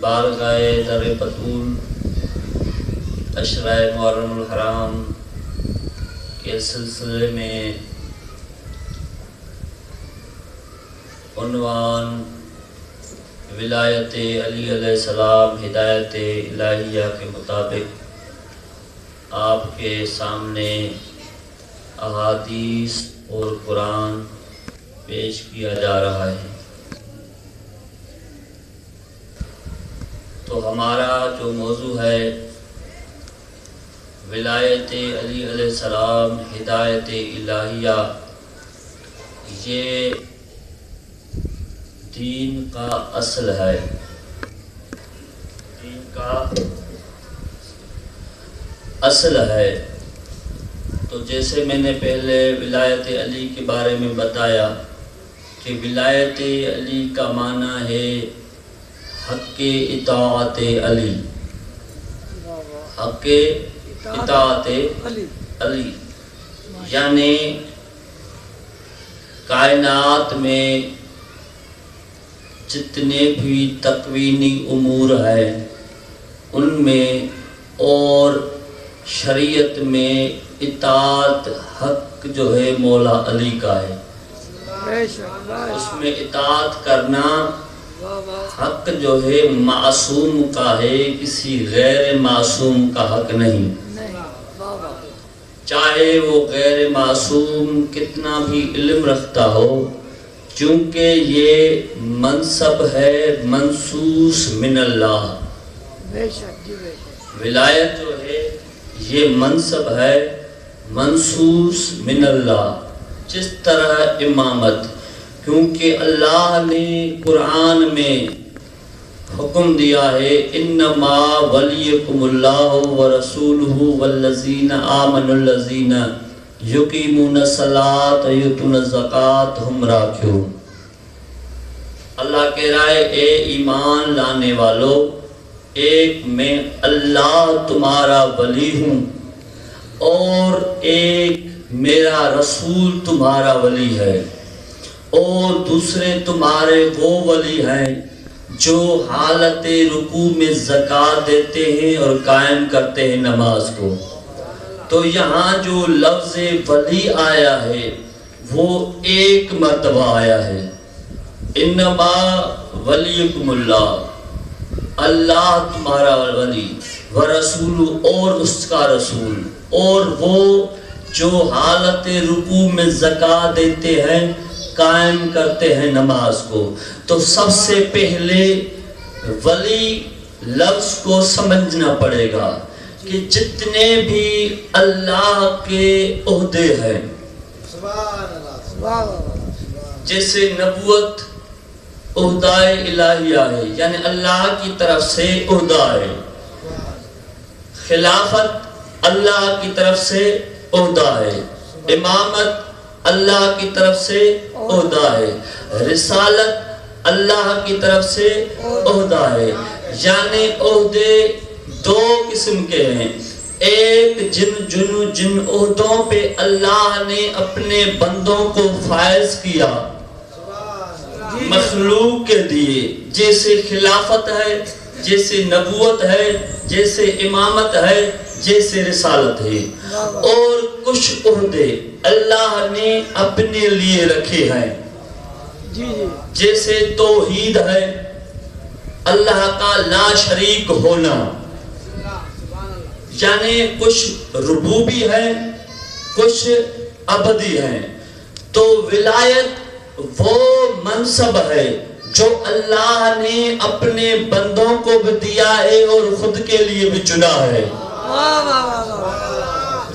بارگاہ در بطول عشرہ محرم الحرام کے سلسلے میں عنوان ولایت علی علیہ السلام ہدایت الہیہ کے مطابق آپ کے سامنے احادیث اور قرآن پیش کیا جا رہا ہے۔ تو ہمارا جو موضوع ہے ولایت علی علیہ السلام ہدایت الہیہ، یہ دین کا اصل ہے، دین کا اصل ہے۔ تو جیسے میں نے پہلے ولایت علی کے بارے میں بتایا کہ ولایت علی کا معنی ہے حق اطاعت علی، حق اطاعت علی، یعنی کائنات میں جتنے بھی تکوینی امور ہیں ان میں اور شریعت میں اطاعت حق جو ہے مولا علی کا ہے، اس میں اطاعت کرنا حق جو ہے معصوم کا ہے، کسی غیر معصوم کا حق نہیں، چاہے وہ غیر معصوم کتنا بھی علم رکھتا ہو، چونکہ یہ منصب ہے منصوص من اللہ۔ ولایت جو ہے یہ منصب ہے منصوص من اللہ، جس طرح امامت، کیونکہ اللہ نے قرآن میں حکم دیا ہے انما ولیکم اللہ ورسولہ والذین آمنوا الذین یقیمون الصلاۃ ویؤتون الزکاۃ ہم راکعون۔ اللہ کہہ رہا ہے اے ایمان لانے والو، ایک میں اللہ تمہارا ولی ہوں اور ایک میرا رسول تمہارا ولی ہے، اور دوسرے تمہارے وہ ولی ہیں جو حالت رکوع میں زکوٰۃ دیتے ہیں اور قائم کرتے ہیں نماز کو۔ تو یہاں جو لفظ ولی آیا ہے وہ ایک مرتبہ آیا ہے، انما ولیکم اللہ، اللہ تمہارا ولی، ورسول اور اس کا رسول، اور وہ جو حالت رکوع میں زکوٰۃ دیتے ہیں، قائم کرتے ہیں نماز کو۔ تو سب سے پہلے ولی لفظ کو سمجھنا پڑے گا کہ جتنے بھی اللہ کے عہدے ہیں، جیسے نبوت عہدہ الہیہ ہے، یعنی اللہ کی طرف سے عہدہ ہے، خلافت اللہ کی طرف سے عہدہ ہے، امامت اللہ کی طرف سے عہدہ ہے، رسالت اللہ کی طرف سے عہدہ ہے۔ یعنی عہدے دو قسم کے ہیں، ایک جن عہدوں پہ اللہ نے اپنے بندوں کو فائز کیا مخلوق کے لیے، جیسے خلافت ہے، جیسے نبوت ہے، جیسے امامت ہے، جیسے رسالت ہے، اور کچھ عہدے اللہ نے اپنے لیے رکھے ہیں، جیسے توحید ہے، اللہ کا لا شریک ہونا، یعنی کچھ ربوبی ہے، کچھ عبدی ہے۔ تو ولایت وہ منصب ہے جو اللہ نے اپنے بندوں کو بھی دیا ہے اور خود کے لیے بھی چنا ہے۔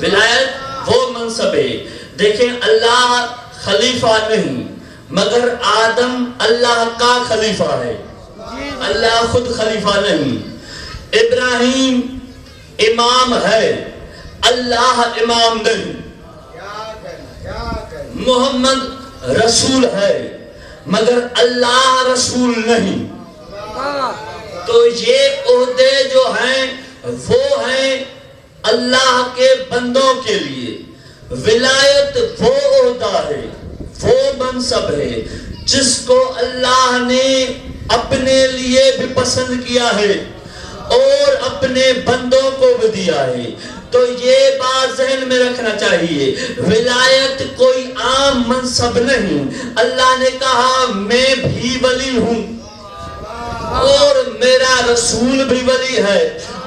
ولایت وہ منصب ہے۔ دیکھیں اللہ خلیفہ نہیں، مگر آدم اللہ کا خلیفہ ہے، اللہ خود خلیفہ نہیں۔ ابراہیم امام ہے، اللہ امام نہیں۔ محمد رسول ہے، مگر اللہ رسول نہیں۔ تو یہ عہدے جو ہیں وہ ہیں اللہ کے بندوں کے لیے۔ ولایت وہ عہدہ ہے، وہ منصب ہے جس کو اللہ نے اپنے لیے بھی پسند کیا ہے اور اپنے بندوں کو بھی دیا ہے. تو یہ بات ذہن میں رکھنا چاہیے. ولایت کوئی عام منصب نہیں. اللہ نے کہا میں بھی ولی ہوں اور میرا رسول بھی ولی ہے,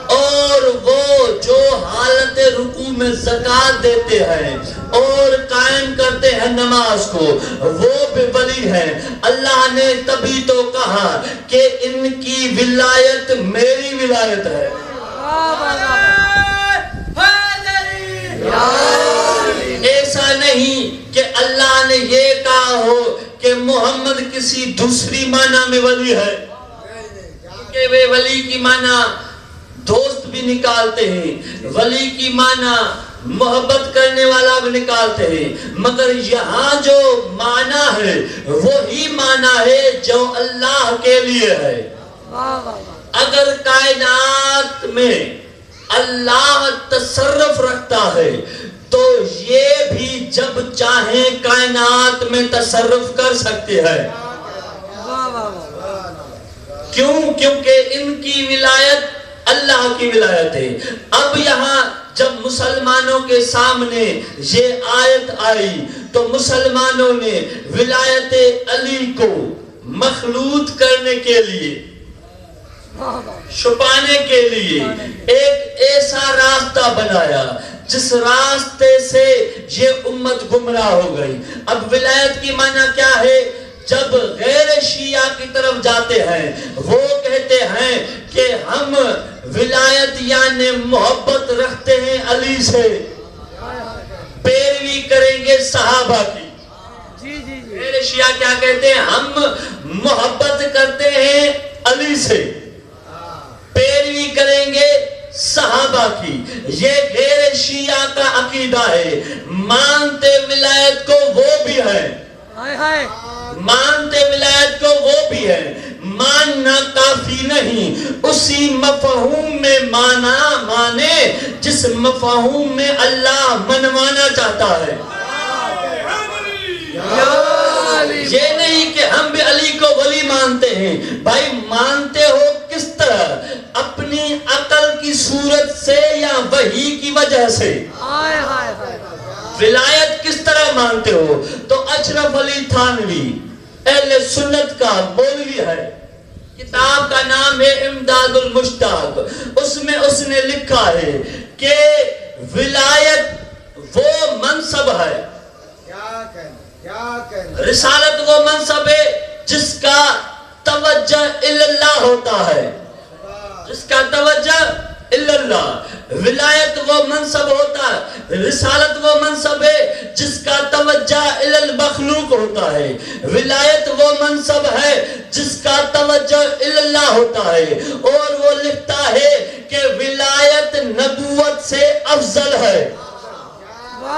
اور وہ جو حالت رکوع میں زکوٰۃ دیتے ہیں اور قائم کرتے ہیں نماز کو, وہ بھی ولی ہیں. اللہ نے تبھی تو کہا کہ ان کی ولایت میری ولایت ہے. ایسا نہیں کہ اللہ نے یہ کہا ہو کہ محمد کسی دوسری معنی میں ولی ہے, کہ وہ ولی کی معنی دوست بھی نکالتے ہیں, ولی کی معنی محبت کرنے والا بھی نکالتے ہیں, مگر یہاں جو معنی ہے وہی معنی ہے جو اللہ کے لیے ہے. اگر کائنات میں اللہ تصرف رکھتا ہے تو یہ بھی جب چاہیں کائنات میں تصرف کر سکتے ہیں. کیوں؟ کیونکہ ان کی ولایت اللہ کی ولایت ہے. اب یہاں جب مسلمانوں کے سامنے یہ آیت آئی تو مسلمانوں نے ولایت علی کو مخلوط کرنے کے لیے, چھپانے کے لیے ایک ایسا راستہ بنایا جس راستے سے یہ امت گمراہ ہو گئی. اب ولایت کی معنی کیا ہے؟ جب غیر شیعہ کی طرف جاتے ہیں وہ کہتے ہیں کہ ہم ولایت یعنی محبت رکھتے ہیں علی سے, پیروی کریں گے صحابہ کی. غیر شیعہ کیا کہتے ہیں؟ ہم محبت کرتے ہیں علی سے, پیروی کریں گے صحابہ کی. یہ غیر شیعہ کا عقیدہ ہے. مانتے ولایت کو وہ بھی ہے, مانتے ولایت کو وہ بھی ہے. ماننا کافی نہیں, اسی مفہوم میں مانے جس مفہوم میں اللہ منوانا چاہتا ہے. یہ نہیں کہ ہم بھی علی کو ولی مانتے ہیں. بھائی مانتے ہو کس طرح؟ اپنی عقل کی صورت سے یا وحی کی وجہ سے؟ ولایت کس طرح مانتے ہو؟ تو اشرف علی تھانوی اہل سنت کا مولوی ہے, کتاب کا نام ہے امداد المشتاق. اس میں اس نے لکھا ہے کہ ولایت وہ منصب ہے, رسالت وہ منصب ہے جس کا توجہ اللہ ہوتا ہے, جس کا توجہ اللہ. ولایت وہ منصب ہوتا ہے, رسالت وہ منصب ہے جس کا توجہ المخلوق ہوتا ہے. ولایت وہ منصب ہے جس کا توجہ اللہ ہوتا ہے. اور وہ لکھتا ہے کہ ولایت نبوت سے افضل ہے.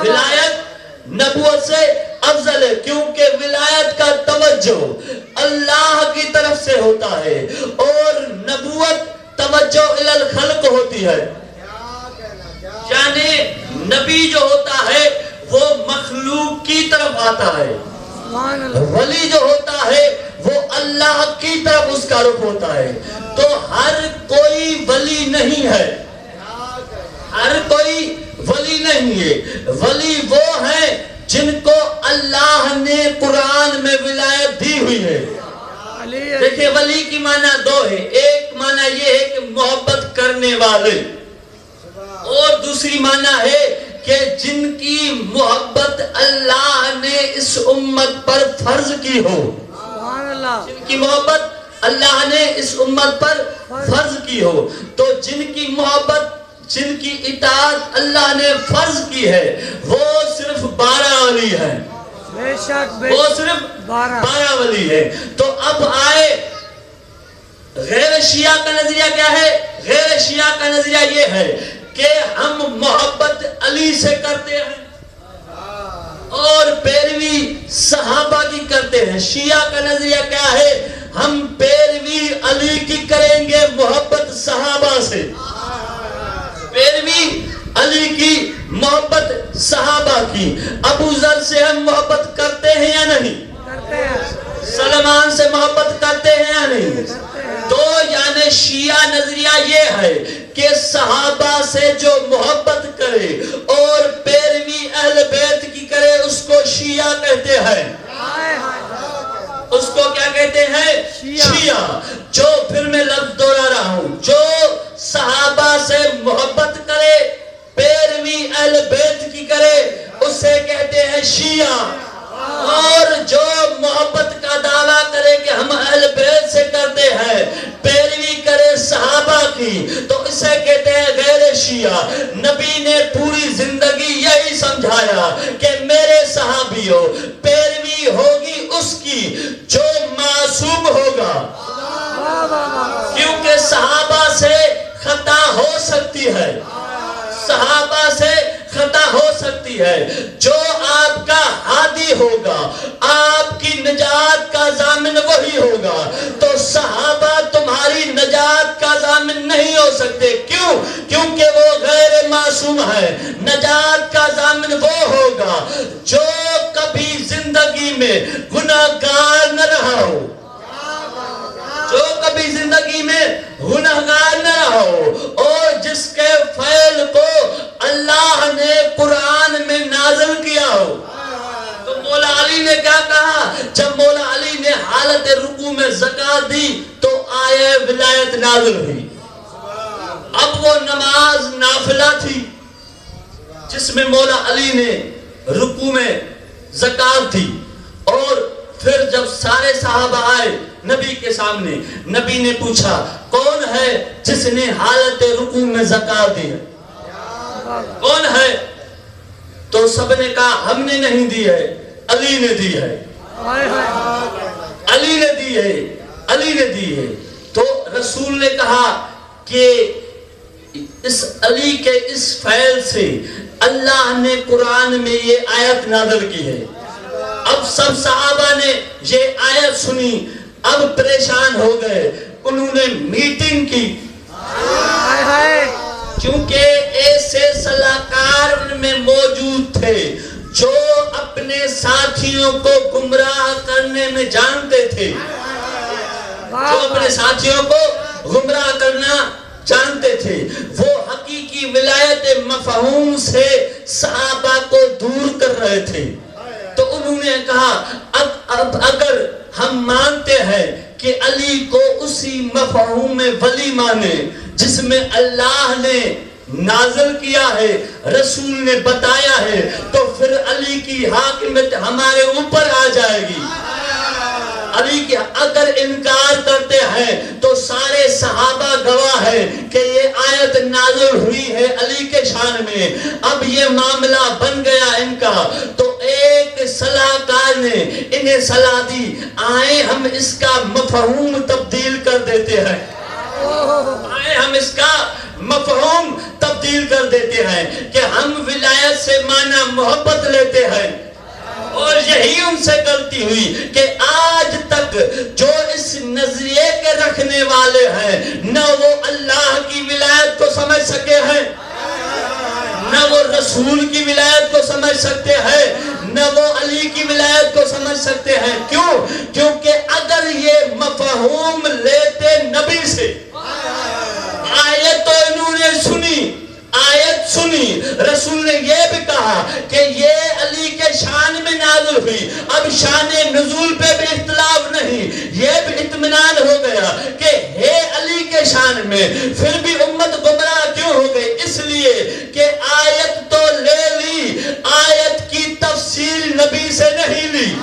ولایت نبوت سے افضل ہے کیونکہ ولایت کا توجہ اللہ کی طرف سے ہوتا ہے اور نبوت توجہ الخلق ہوتی ہے. یعنی نبی جو ہوتا ہے وہ مخلوق کی طرف آتا ہے, ولی جو ہوتا ہے وہ اللہ کی طرف اس کا رخ ہوتا ہے. تو ہر کوئی ولی نہیں ہے, ہر کوئی ولی نہیں ہے. ولی وہ ہیں جن کو اللہ نے قرآن میں ولایت دی ہوئی ہے. دیکھیں ولی کی معنی دو ہے, ایک معنی یہ ہے کہ محبت کرنے والے, اور دوسری معنی ہے کہ جن کی محبت اللہ نے اس امت پر فرض کی ہو. جن کی محبت اللہ نے اس امت پر فرض کی ہو. تو جن کی محبت, جن کی اطاعت اللہ نے فرض کی ہے وہ صرف 12 ولی ہیں, وہ صرف 12 ولی ہے. تو اب آئے غیر شیعہ کا نظریہ کیا ہے؟ غیر شیعہ کا نظریہ یہ ہے کہ ہم محبت علی سے کرتے ہیں اور پیروی صحابہ کی کرتے ہیں. شیعہ کا نظریہ کیا ہے؟ ہم پیروی علی کی کریں گے محبت صحابہ سے. پیروی علی کی, محبت صحابہ کی. ابو ذر سے ہم محبت کرتے ہیں یا نہیں؟ کرتے ہیں. مسلمان سے محبت کرتے ہیں یا نہیں؟ تو یعنی شیعہ نظریہ یہ ہے کہ صحابہ سے جو محبت کرے اور پیروی اہل بیت کی کرے اس کو شیعہ کہتے ہیں۔ اس کو کیا کہتے ہیں؟ شیعہ۔ جو پھر میں لفظ دوہرا رہا ہوں، جو صحابہ سے محبت کرے پیروی اہل بیت کی کرے اسے کہتے ہیں شیعہ، اور جو محبت کا دعویٰ کرے کہ ہم اہل بیت سے کرتے ہیں پیروی کرے صحابہ کی تو اسے کہتے ہیں غیر شیعہ۔ نبی نے پوری زندگی یہی سمجھایا کہ میرے صحابیوں پیروی ہوگی اس کی جو معصوم ہوگا، کیونکہ صحابہ سے خطا ہو سکتی ہے، صحابہ سے خطا ہو سکتی ہے۔ جو آپ کا ہادی ہوگا، آپ کی نجات کا ضامن وہی ہوگا، تو صحابہ تمہاری نجات کا ضامن نہیں ہو سکتے۔ کیوں؟ کیونکہ وہ غیر معصوم ہے۔ نجات کا ضامن وہ ہوگا جو کبھی زندگی میں گناہگار نہ رہا ہو، جو کبھی زندگی میں گناہگار نہ رہا ہو، اور جس کے فعل کو اللہ نے قرآن میں نازل کیا ہو۔ تو مولا علی نے کیا کہا؟ جب مولا علی نے حالت رکوع میں زکوٰۃ دی تو آیہ ولایت نازل ہوئی۔ اب وہ نماز نافلہ تھی جس میں مولا علی نے رکوع میں زکوٰۃ دی، اور پھر جب سارے صحابہ آئے نبی کے سامنے، نبی نے پوچھا کون ہے جس نے حالت رکوع میں زکوٰۃ دی ہے؟ کون ہے؟ تو سب نے کہا ہم نے نہیں دی ہے، علی نے دی ہے، علی نے دی ہے، علی نے دی ہے۔ تو رسول نے کہا کہ اس علی کے اس فعل سے اللہ نے قرآن میں یہ آیت نازل کی ہے۔ اب سب صحابہ نے یہ آیت سنی، اب پریشان ہو گئے، انہوں نے میٹنگ کی، کیونکہ ایسے صلاحکار ان میں موجود تھے جو اپنے ساتھیوں کو گمراہ کرنے میں جانتے تھے، جو اپنے ساتھیوں کو گمراہ کرنا جانتے تھے۔ وہ حقیقی ولایت مفہوم سے صحابہ کو دور کر رہے تھے۔ تو انہوں نے کہا اب اگر ہم مانتے ہیں کہ علی کو اسی مفہوم ولی مانے جس میں اللہ نے نازل کیا ہے، رسول نے بتایا ہے، تو پھر علی کی حاکمیت ہمارے اوپر آ جائے گی۔ علی کی اگر انکار کرتے ہیں تو سارے صحابہ گواہ ہیں کہ یہ آیت نازل ہوئی ہے علی کے شان میں۔ اب یہ معاملہ بن گیا ان کا، تو ایک صلاحکار نے انہیں صلاح دی آئیں ہم اس کا مفہوم تبدیل کر دیتے ہیں، آئیں ہم اس کا مفہوم تبدیل کر دیتے ہیں کہ ہم ولایت سے معنی محبت لیتے ہیں۔ اور یہی ان سے غلطی ہوئی کہ آج تک جو اس نظریے کے رکھنے والے ہیں نہ وہ اللہ کی ولایت کو سمجھ سکے ہیں، نہ وہ رسول کی ولایت کو سمجھ سکتے ہیں، نہ وہ علی کی ولایت کو سمجھ سکتے ہیں۔ کیوں؟ کیونکہ اگر یہ مفہوم لیتے نبی سے، آیت تو انہوں نے سنی، آیت سنی، رسول نے یہ بھی کہا کہ یہ علی کے شان میں نازل ہوئی، اب شان نزول پہ بھی اختلاف نہیں، یہ بھی اطمینان ہو گیا کہ ہے علی کے شان میں، پھر بھی امت گمراہ کیوں ہو گئی؟ اس لیے کہ آیت تو لے لی، آیت کی تفسیر نبی سے نہیں لی۔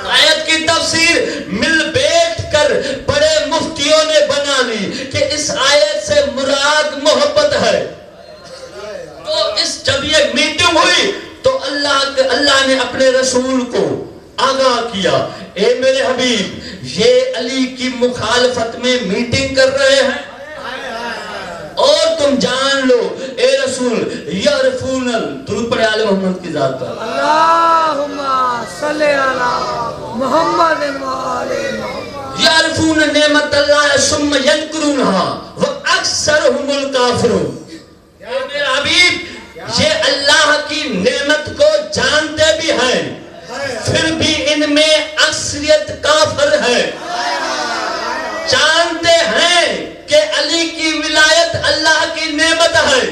آیت کی تفسیر مل بیٹھ کر بڑے مفتیوں نے بنا لی کہ اس آیت سے مراد محبت ہے۔ تو جب یہ میٹنگ ہوئی تو اللہ نے اپنے رسول کو آگاہ کیا، اے میرے حبیب یہ علی کی مخالفت میں میٹنگ کر رہے ہیں، اور تم جان لو اے رسول یعرفون درود پڑھے آل محمد کی ذات پر، اللہم صلی علی محمد وآل محمد، یعرفون نعمت اللہ ثم ینکرونہا واکثرہم الکافرون۔ اے میرے حبیب یہ اللہ کی نعمت کو جانتے بھی ہیں پھر بھی ان میں اکثریت کافر ہے. جانتے ہیں کہ علی کی ولایت اللہ کی نعمت ہے،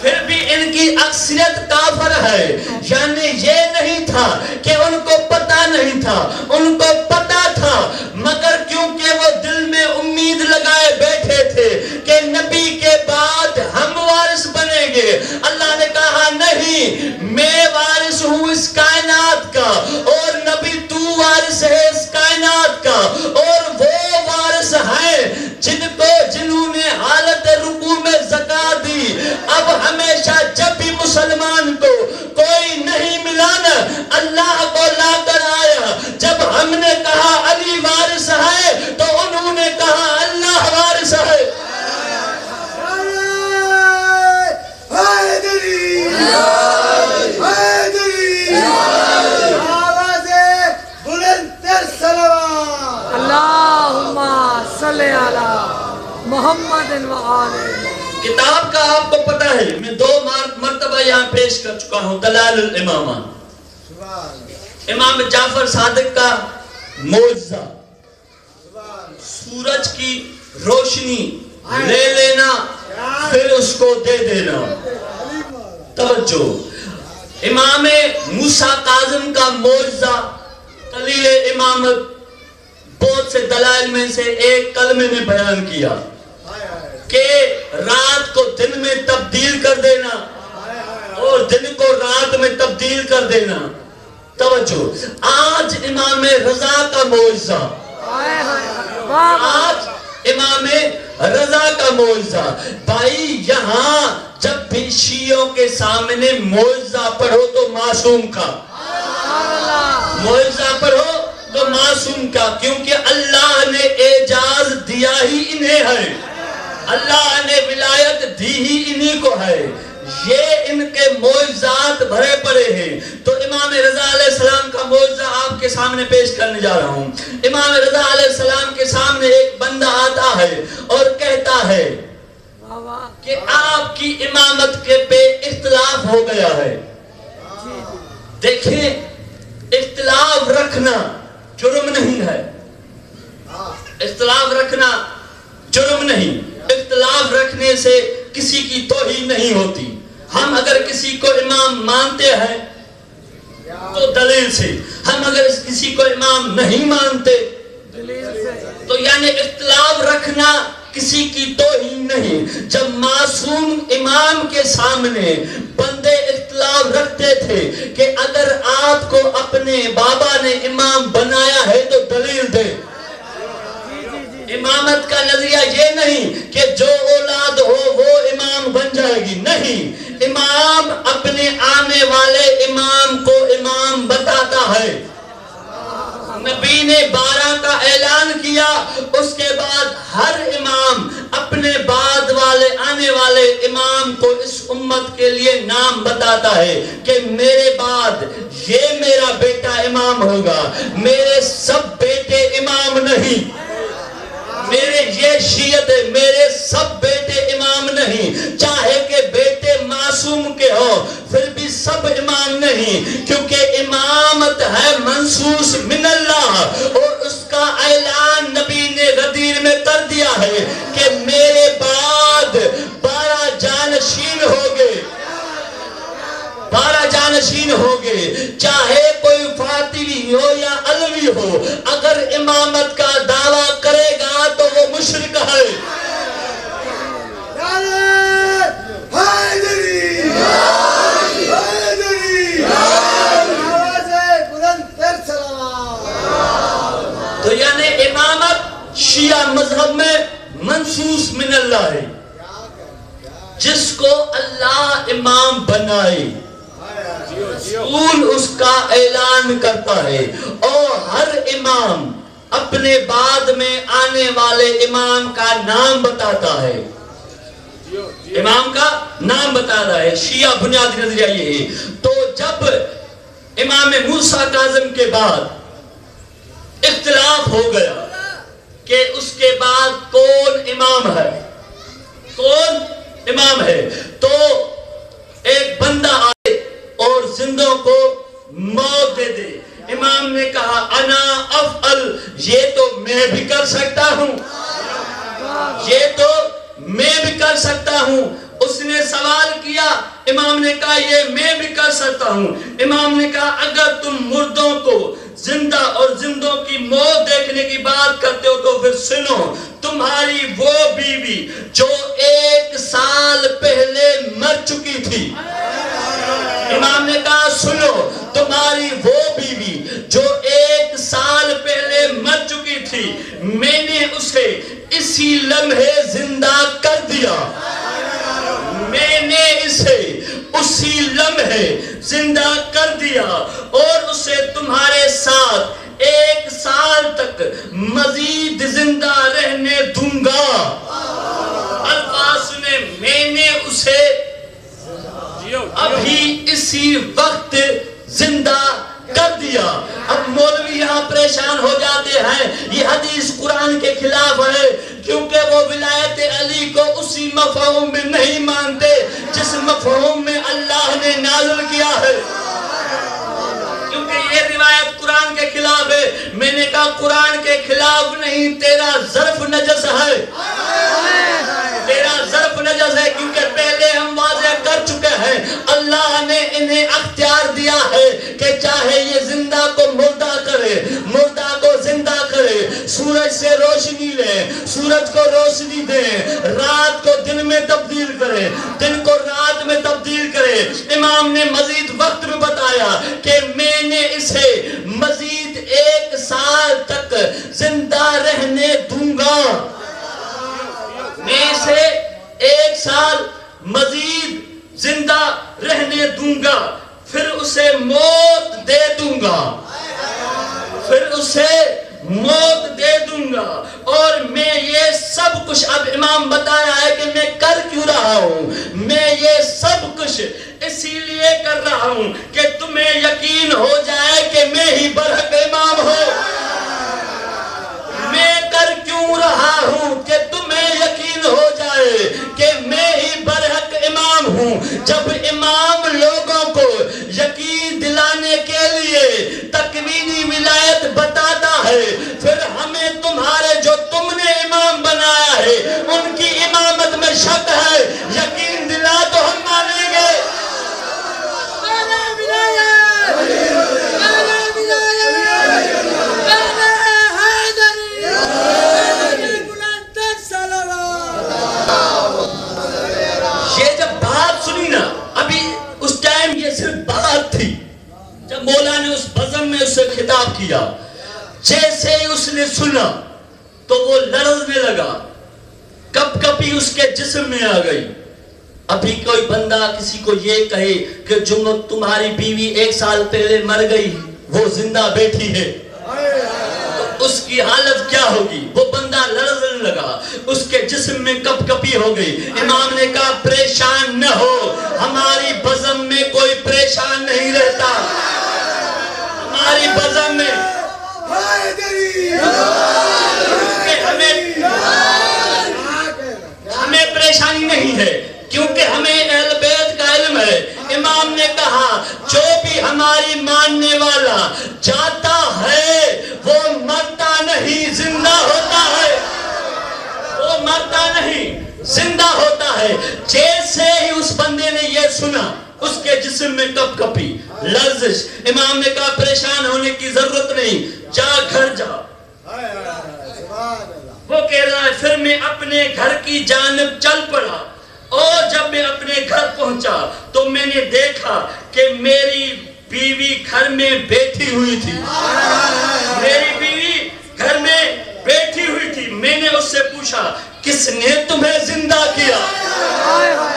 پھر بھی ان کی اکثریت کافر ہے. یعنی یہ نہیں تھا کہ ان کو پتہ نہیں تھا، ان کو پتہ تھا، مگر کیونکہ وہ دل میں امید لگائے بیٹھے تھے کہ نبی کے بعد ہم وارث بنیں گے. اللہ نے کہا نہیں، میں وارث ہوں اس کائنات کا، اور نبی تو وارث ہے اس کائنات کا. اور وہ وارث ہیں جنہوں نے حالت رکوع میں زکات دی. اب ہمیشہ جب بھی مسلمان کو کوئی نہیں ملا نا، اللہ کو لا کر آیا. جب ہم نے کہا علی وارث ہے تو انہوں نے کہا اللہ وارث ہے. اللہم صلی علی محمد و آل. کتاب کا آپ کو پتہ ہے، میں 2 مرتبہ یہاں پیش کر چکا ہوں، دلائل الامامہ. امام جعفر صادق کا معجزہ، سورج کی روشنی لے لینا پھر اس کو دے دینا. توجہ. امام موسیٰ کاظم کا معجزہ، دلیل امامت، بہت سے دلائل میں سے ایک کلمے نے بیان کیا کہ رات کو دن میں تبدیل کر دینا اور دن کو رات میں تبدیل کر دینا. توجہ. آج امام رضا کا معجزہ، آج امام رضا کا معجزہ. بھائی یہاں جب بھی شیعوں کے سامنے معجزہ پڑھو تو معصوم کا، معجزہ پڑھو تو معصوم کا، کیونکہ اللہ نے اعجاز دیا ہی انہیں ہے، اللہ نے ولایت دی ہی انہی کو ہے. یہ ان کے معجزات بھرے پڑے ہیں. تو امام رضا علیہ السلام کا معجزہ آپ کے سامنے پیش کرنے جا رہا ہوں. امام رضا علیہ السلام کے سامنے ایک بندہ آتا ہے اور کہتا ہے کہ آپ کی امامت کے پہ اختلاف ہو گیا ہے. دیکھیں، اختلاف رکھنا جرم نہیں ہے، اختلاف رکھنا جرم نہیں. اختلاف رکھنے سے کسی کی توہین نہیں ہوتی. ہم اگر کسی کو امام مانتے ہیں تو دلیل سے، ہم اگر کسی کو امام نہیں مانتے تو یعنی اختلاف رکھنا کسی کی توہین نہیں. جب معصوم امام کے سامنے بندے اختلاف رکھتے تھے کہ اگر آپ کو اپنے بابا نے امام بنایا ہے تو دلیل دے. امامت کا نظریہ یہ نہیں کہ جو اولاد ہو وہ امام بن جائے گی، نہیں. امام اپنے آنے والے امام کو امام بتاتا ہے. نبی نے 12 کا اعلان کیا، اس کے بعد ہر امام اپنے بعد والے آنے والے امام کو اس امت کے لیے نام بتاتا ہے کہ میرے بعد یہ میرا بیٹا امام ہوگا. میرے سب بیٹے امام نہیں، میرے یہ شیعت ہے، میرے سب بیٹے امام نہیں. چاہے کہ بیٹے معصوم کے ہو پھر بھی سب امام نہیں، کیونکہ امامت ہے منصوص من اللہ، اور اس کا اعلان نبی نے غدیر میں کر دیا ہے کہ میرے بعد 12 جانشین ہوگے، 12 جانشین ہوگے. چاہے کوئی فاطمی ہو یا علوی ہو، اگر امامت کا دعویٰ کرے گا تو وہ مشرک ہے. تو یعنی امامت شیعہ مذہب میں منصوص من اللہ ہے. جس کو اللہ امام بنائے رسول اس کا اعلان کرتا ہے، اور ہر امام اپنے بعد میں آنے والے امام کا نام بتاتا ہے، امام کا نام بتا رہا ہے. شیعہ بنیادی نظریہ یہ ہے. تو جب امام موسیٰ کاظم کے بعد اختلاف ہو گیا کہ اس کے بعد کون امام ہے، کون امام ہے، تو ایک بندہ آئے اور زندوں کو موت یہ تو میں بھی کر سکتا ہوں. اس نے سوال کیا, امام نے کہا یہ میں بھی کر سکتا ہوں. امام نے کہا اگر تم مردوں کو زندہ اور زندوں کی موت دیکھنے کی بات کرتے ہو تو پھر سنو, تمہاری وہ بیوی جو 1 سال پہلے مر چکی تھی. امام نے کہا سنو, تمہاری وہ بیوی جو 1 سال پہلے مر چکی تھی, میں نے اسے اسی لمحے زندہ کر دیا. میں نے اسے اسی لمحے زندہ کر دیا اور اسے تمہارے ساتھ 1 سال تک مزید زندہ رہنے دوں گا. الفاظ سنے, میں نے اسے ابھی اسی وقت زندہ کر دیا. اب مولوی یہاں پریشان ہو جاتے ہیں, یہ حدیث قرآن کے خلاف ہے, کیونکہ وہ ولایت علی کو اسی مفہوم میں نہیں مانتے جس مفہوم میں اللہ نے نازل کیا ہے. کیونکہ یہ روایت قرآن کے خلاف ہے. میں نے کہا قرآن کے خلاف نہیں, تیرا ظرف نجس ہے, تیرا ظرف نجس ہے. کیونکہ پہلے ہم واضح کر چکے ہیں, اللہ نے انہیں اختیار دیا ہے کہ چاہے یہ زندہ کو مردہ کرے, مردہ کو زندہ کرے, سورج سے روشنی لے, سورج کو روشنی دے, رات کو دن میں تبدیل کرے, دن کو رات میں تبدیل کرے. امام نے مزید وقت میں بتایا کہ میں نے اسے مزید 1 سال تک زندہ رہنے دوں گا. میں اسے 1 سال مزید زندہ رہنے دوں گا, پھر اسے موت دے دوں گا, پھر اسے موت دے دوں گا. اور میں یہ سب کچھ, اب امام بتایا ہے کہ میں کر کیوں رہا ہوں, میں یہ سب کچھ اسی لیے کر رہا ہوں کہ تمہیں یقین ہو جائے کہ میں ہی برحق امام ہوں. میں کر کیوں رہا ہوں کہ تمہیں یقین ہو جائے کہ میں ہی برحق امام ہوں. جب امام لوگوں کو یقین دلانے کے لیے تکوینی ولایت بتاتا ہے, پھر ہمیں تمہارے جو تم نے امام بنایا ہے ان کی امامت میں شک ہے, یقین دلا تو ہم مانیں گے. یہ جب بات سنی نا, ابھی اس ٹائم یہ صرف بات تھی, جب مولا نے اس بزم میں اس سے خطاب کیا, جیسے ہی اس نے سنا تو وہ لرزنے لگا, کب کبھی اس کے جسم میں آ گئی. ابھی کوئی بندہ کسی کو یہ کہے کہ تمہاری بیوی 1 سال پہلے مر گئی, وہ زندہ بیٹھی ہے, تو اس کی حالت کیا ہوگی؟ وہ بندہ لرزنے لگا, اس کے جسم میں کپ کپی ہو گئی. امام نے کہا پریشان نہ ہو, ہماری بزم میں کوئی پریشان نہیں رہتا, ہماری بزم میں ہمیں پریشانی نہیں ہے, کیونکہ ہمیں اہل بیت کا علم ہے. امام نے کہا جو بھی ہماری ماننے والا جاتا ہے وہ مرتا نہیں, زندہ ہوتا ہے, وہ مرتا نہیں زندہ ہوتا ہے. جیسے ہی اس بندے نے یہ سنا, اس کے جسم میں کپ کپی, لرزش. امام نے کہا پریشان ہونے کی ضرورت نہیں, جا گھر جا. وہ کہہ رہا ہے پھر میں اپنے گھر کی جانب چل پڑا, اور جب میں اپنے گھر پہنچا تو میں نے دیکھا کہ میری بیوی گھر میں بیٹھی ہوئی تھی, میری بیوی گھر میں بیٹھی ہوئی تھی. میں نے اس سے پوچھا کس نے تمہیں زندہ کیا,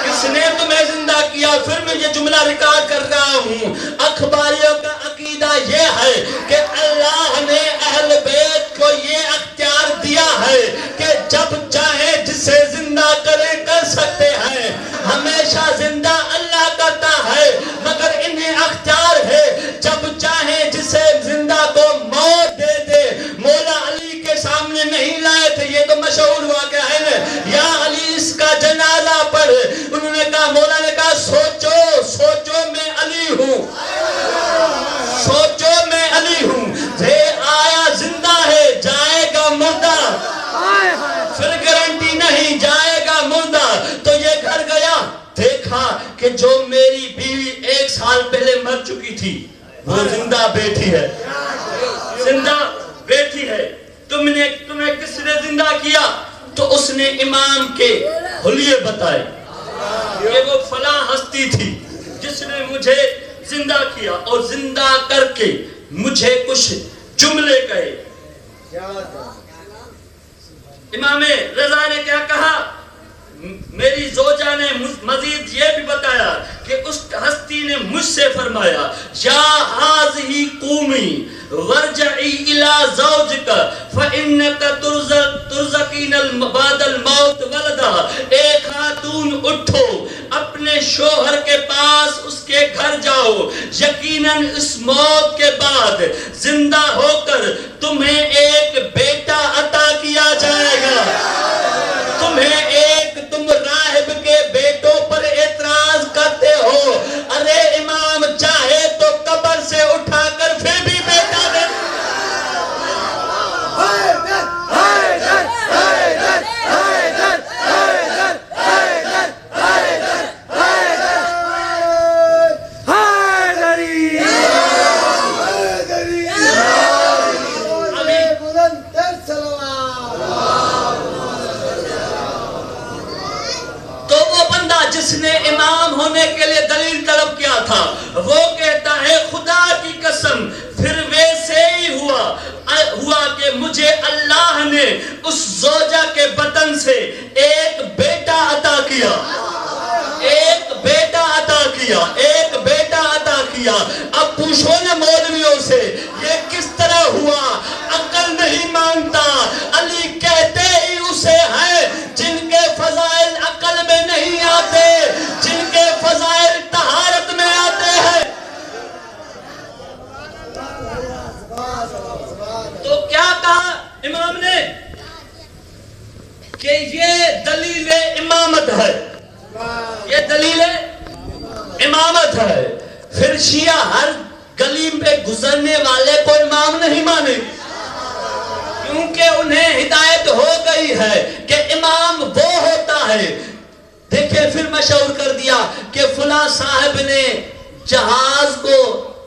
کس نے تمہیں زندہ کیا؟ پھر میں یہ جملہ ریکارڈ کر رہا ہوں, اخباریوں کا عقیدہ یہ ہے کہ اللہ نے اہل بیت کو یہ اختیار دیا ہے کہ جب چاہے جسے زندہ کرے کر سکتے ہیں, ہمیشہ زندہ اللہ کرتا ہے, مگر انہیں اختیار ہے جب چاہے جسے زندہ کو موت دے دے. مولا علی کے سامنے نہیں لائے تھے, یہ تو مشہور واقعہ ہے نا, یا علی اس کا جنازہ پڑھ. انہوں نے کہا, مولا نے کہا سوچو سوچو میں علی ہوں, سوچو میں علی ہوں. آیا زندہ ہے, جائے گا مردہ, پھر گارنٹی نہیں دیکھا کہ جو میری بیوی 1 سال پہلے مر چکی تھی وہ زندہ بیٹھی ہے، زندہ بیٹھی ہے۔ تمہیں کس نے زندہ کیا؟ تو اس نے امام کے حلیے بتائے کہ وہ فلاں ہستی تھی جس نے مجھے زندہ کیا، اور زندہ کر کے مجھے کچھ جملے کہے۔ امام رضا نے کیا کہا؟ میری زوجہ نے مزید یہ بھی بتایا کہ اس ہستی نے مجھ سے فرمایا یا ہاذہی قومی ورجعی الی زوجک فانک ترزقین بعد الموت ولدا۔ اے خاتون اٹھو، اپنے شوہر کے پاس اس کے گھر جاؤ، یقیناً اس موت کے بعد زندہ ہو کر تمہیں ایک بیٹا عطا کیا جائے گا۔ تم راہب کے بیٹوں پر اعتراض کرتے ہو، ارے امام چاہے تو قبر سے اٹھا کر پھر بھی بیٹا دے۔ جس نے امام ہونے کے لیے دلیل طلب کیا تھا وہ کہتا ہے خدا کی قسم پھر ویسے ہی ہوا کہ مجھے اللہ نے اس زوجہ کے بطن سے ایک بیٹا عطا کیا، ایک بیٹا عطا کیا، ایک بیٹا عطا کیا۔ اب پوچھو نا مولویوں سے یہ کس طرح ہوا؟ عقل نہیں مانتا۔ علی کہتے ہی اسے ہیں جن کے فضائل عقل میں نہیں آتے، جن کے فضائل طہارت میں آتے ہیں۔ تو کیا کہا امام نے کہ یہ دلیل امامت ہے، یہ دلیل امامت ہے۔ پھر شیعہ ہر گلی پہ گزرنے والے کو امام نہیں مانے، کیونکہ انہیں ہدایت ہو گئی ہے کہ امام وہ ہوتا ہے۔ دیکھیں پھر مشہور کر دیا کہ فلاں صاحب نے جہاز کو،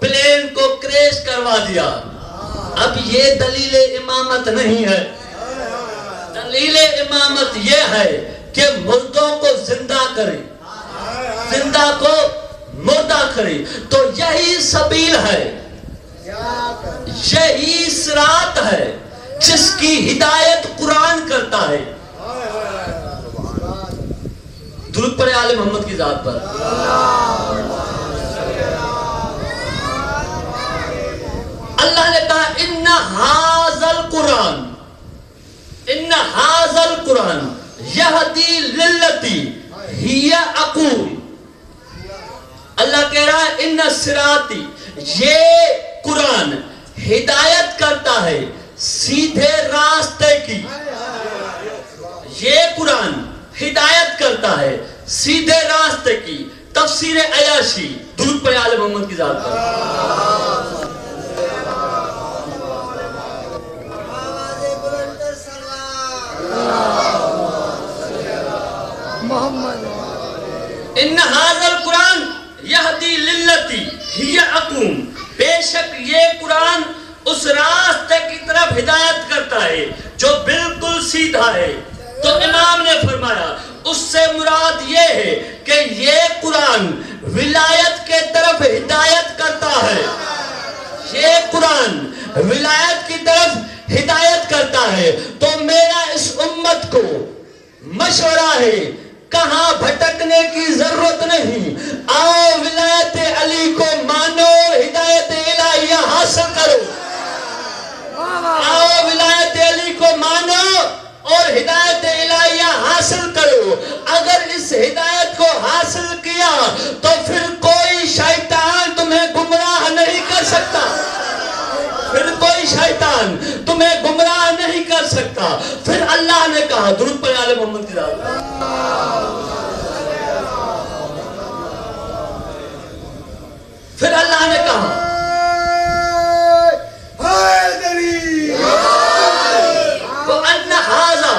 پلین کو کریش کروا دیا۔ اب یہ دلیل امامت نہیں ہے۔ دلیل امامت یہ ہے کہ مردوں کو زندہ کرے، زندہ کو مردہ کرے۔ تو یہی سبیل ہے، یہی صراط ہے جس کی ہدایت قرآن کرتا ہے۔ درود پڑھے آل محمد کی ذات پر۔ اللہ نے کہا ان ھذا القرآن، ان ھذا القرآن یہدی للتی ہی اقوم۔ اللہ کہہ رہا ہے ان صراطی، یہ قرآن ہدایت کرتا ہے سیدھے راستے کی، یہ قرآن ہدایت کرتا ہے سیدھے راستے کی۔ تفسیر عیاشی، درود پڑھے آل محمد کی ذات پر۔ ان ھذا القرآن یہدی للتی ہی اقوم، بے شک یہ قرآن اس راستے کی طرف ہدایت کرتا ہے جو بالکل سیدھا ہے۔ تو امام نے فرمایا اس سے مراد یہ ہے کہ یہ قرآن ولایت کے طرف ہدایت کرتا ہے، یہ قرآن ولایت کی طرف ہدایت کرتا ہے۔ تو میرا اس امت کو مشورہ ہے، کہاں بھٹکنے کی ضرورت نہیں، آؤ ولایت علی کو مانو اور ہدایت الہیہ حاصل کرو۔ آؤ ولایت علی کو مانو اور ہدایت الہیہ حاصل کرو۔ اگر اس ہدایت کو حاصل کیا تو پھر کوئی شیطان تمہیں گمراہ نہیں کر سکتا، پھر کوئی شیطان تمہیں گمراہ نہیں کر سکتا۔ پھر اللہ نے کہا، درود پڑھے آل محمد کی ذات، پھر اللہ نے کہا وَأَنَّ هَذَا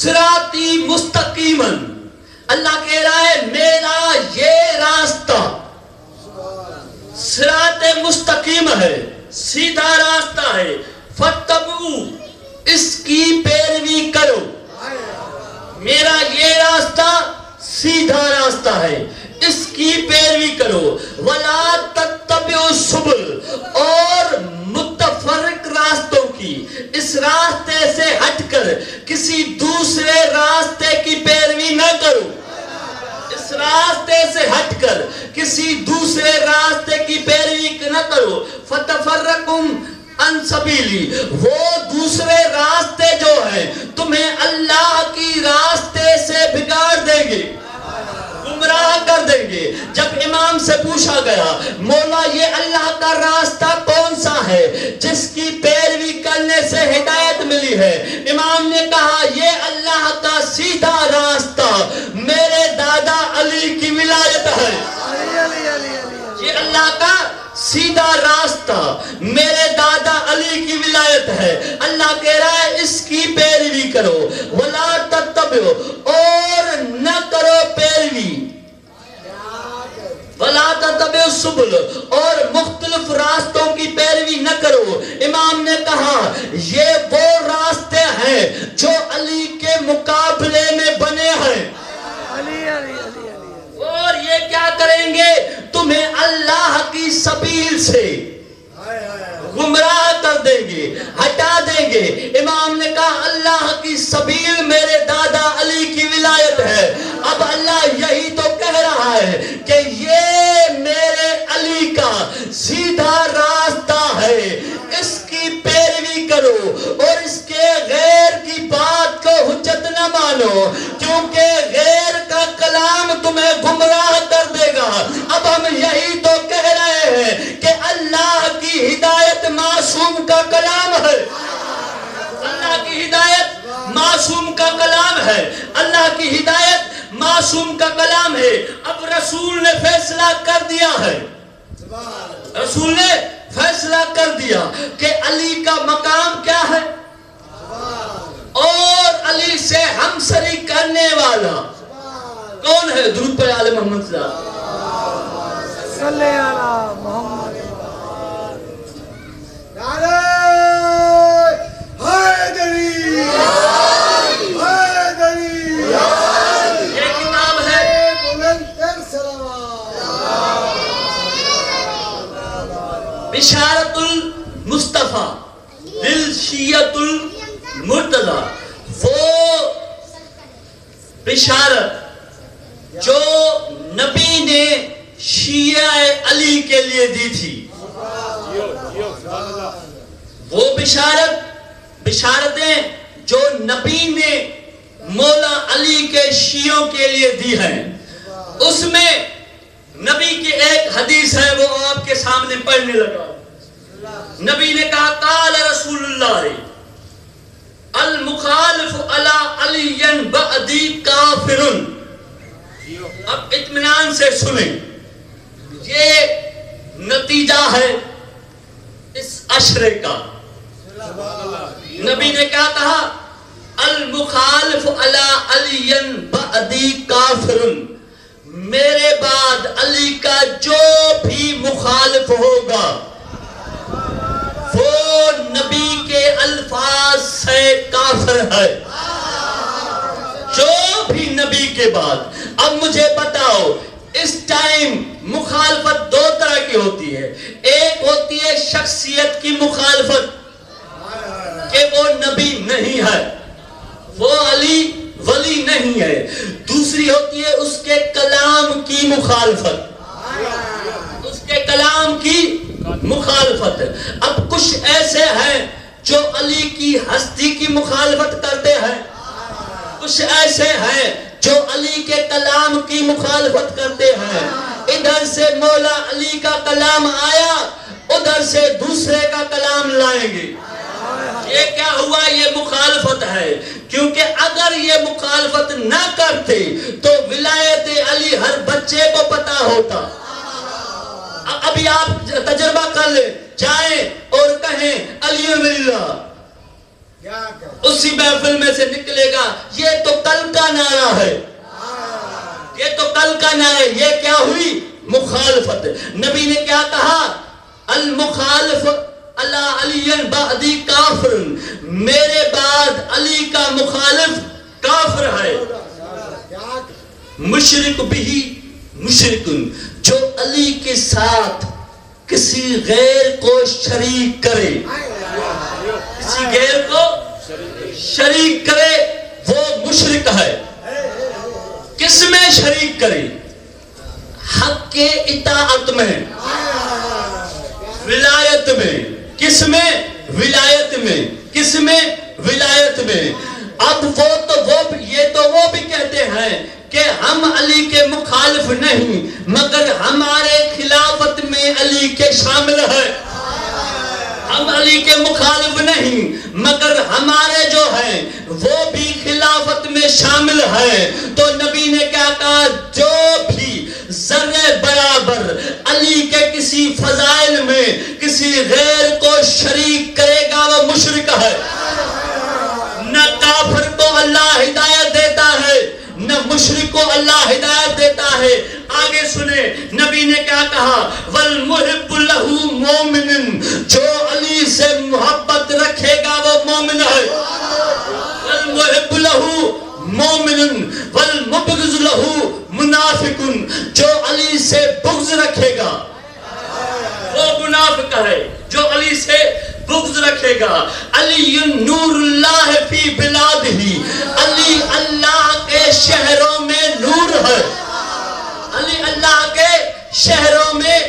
صراطی مستقیمن، اللہ کہہ رہا ہے میرا یہ راستہ صراط مستقیم ہے، سیدھا راستہ ہے، فتبعو، اس کی پیروی کرو، میرا یہ راستہ سیدھا راستہ ہے، اس کی پیروی کرو، وَلَا تَتَّبِعُوا السُّبُلَ، اور متفرق راستوں کی، اس راستے سے ہٹ کر کسی دوسرے راستے کی پیروی نہ کرو، اس راستے سے ہٹ کر کسی دوسرے راستے کی پیروی نہ کرو، فَتَفَرَّقُمْ عَنْ سَبِيلِي، وہ دوسرے راستے جو ہیں تمہیں اللہ کی راستے سے بگاڑ دیں گے، گمراہ کر دیں گے۔ جب امام سے پوچھا گیا مولا یہ اللہ کا راستہ کون سا ہے جس کی پیروی کرنے سے ہدایت ملی ہے، امام نے کہا یہ اللہ کا سیدھا راستہ میرے دادا علی کی ولایت ہے، یہ اللہ کا سیدھا راستہ میرے دادا علی کی ولایت ہے، اللہ کہہ رہا ہے اس کی پیروی کرو، وَلَا تَتَّبِعُوا، اور نہ کرو پیروی، وَلَا تَتَّبِعُوا السُّبُلَ، اور مختلف راستوں کی پیروی نہ کرو۔ امام نے کہا یہ وہ راستے ہیں جو علی کے مقابلے میں بنے ہیں، اور یہ کیا کریں گے، تمہیں اللہ کی سبیل سے گمراہ کر دیں گے، ہٹا دیں گے۔ امام نے کہا اللہ کی سبیل میرے دادا علی کی ولایت ہے، اب اللہ یہی تو کہہ رہا ہے کہ یہ میرے علی کا سیدھا راستہ ہے، اس کی پیروی کرو اور اس کے غیر کی بات کو حجت نہ مانو، کیونکہ غیر کا کلام تمہیں گمراہ کر دے گا۔ اب ہم یہی تو کہہ رہے ہیں کہ اللہ کی ہدایت معصوم کا کلام ہے، اللہ کی ہدایت معصوم کا کلام ہے، اللہ کی ہدایت معصوم کا کلام ہے۔ اب رسول نے فیصلہ کر دیا ہے، رسول نے فیصلہ کر دیا کہ علی کا مقام کیا ہے، اور علی سے ہمسری کرنے والا کون ہے؟ درود پر آل محمد صلی اللہ علیہ محمد۔ نعرہ حیدری، حیدری، یہ کتاب ہے بلندتر صلوات، بشارت المصطفیٰ للشیعۃ المرتضیٰ، وہ بشارت جو نبی نے شیعہ علی کے لیے دی تھی، وہ بشارتیں جو نبی نے مولا علی کے شیعوں کے لیے دی ہیں، اس میں نبی کی ایک حدیث ہے، وہ آپ کے سامنے پڑھنے لگا۔ نبی نے کہا قال رسول اللہ المخالف علی علی بعدی کافر۔ اب اطمینان سے سنیں، یہ نتیجہ ہے اس عشرے کا۔ نبی نے کیا کہا؟ المخالف علی علی بعدی کافر، میرے بعد علی کا جو بھی مخالف ہوگا وہ نبی کے الفاظ سے کافر ہے، جو بھی نبی کے بعد۔ اب مجھے بتاؤ اس ٹائم مخالفت دو طرح کی ہوتی ہے، ایک ہوتی ہے شخصیت کی مخالفت کہ وہ نبی نہیں ہے، وہ علی ولی نہیں ہے، دوسری ہوتی ہے اس کے کلام کی مخالفت، اس کے کلام کی مخالفت۔ اب کچھ ایسے ہیں جو علی کی ہستی کی مخالفت کرتے ہیں، کچھ ایسے ہیں جو علی کے کلام کی مخالفت کرتے ہیں۔ ادھر سے مولا علی کا کلام آیا، ادھر سے دوسرے کا کلام لائیں گے۔ یہ کیا ہوا؟ یہ مخالفت ہے، کیونکہ اگر یہ مخالفت نہ کرتے تو ولایت علی ہر بچے کو پتا ہوتا۔ ابھی آپ تجربہ کر لیں، جائیں اور کہیں علی ولی اللہ، اسی محفل میں سے نکلے گا یہ تو کل کا نعرہ ہے، یہ تو کل کا نعرہ ہے۔ یہ کیا ہوئی؟ مخالفت۔ نبی نے کیا کہا؟ المخالف علی علی بعدی کافر، میرے بعد علی کا مخالف کافر ہے۔ مشرک بھی مشرکن، جو علی کے ساتھ کسی غیر کو شریک کرے، کسی غیر کو شریک کرے وہ مشرک ہے۔ کس میں شریک کرے؟ حق کے اطاعت میں، ولایت میں۔ کس میں؟ ولایت میں۔ کس میں؟ ولایت میں۔ اب وہ بھی کہتے ہیں کہ ہم علی کے مخالف نہیں، مگر ہمارے خلافت میں علی کے شامل ہے۔ ہم علی کے مخالف نہیں، مگر ہمارے جو ہیں وہ بھی خلافت میں شامل ہے۔ تو نبی نے کیا کہا؟ جو بھی ذرے برابر علی کے کسی فضائل میں کسی غیر کو شریک کرے گا وہ مشرک ہے۔ نہ کافر کو اللہ ہدایت دیتا ہے، نہ مشرک کو اللہ ہدایت دیتا ہے۔ آگے سنیں نبی نے کیا کہا؟ والمحب لہ مومن، جو علی سے محبت رکھے گا وہ مومن ہے۔ والمحب لہ مومن والمبغض لہ منافق، جو علی سے بغض رکھے گا وہ منافق ہے، جو علی سے بغض رکھے گا۔ علی نور اللہ فی بلادہ، علی اللہ کے شہروں میں نور ہے۔ علی اللہ کے شہروں میں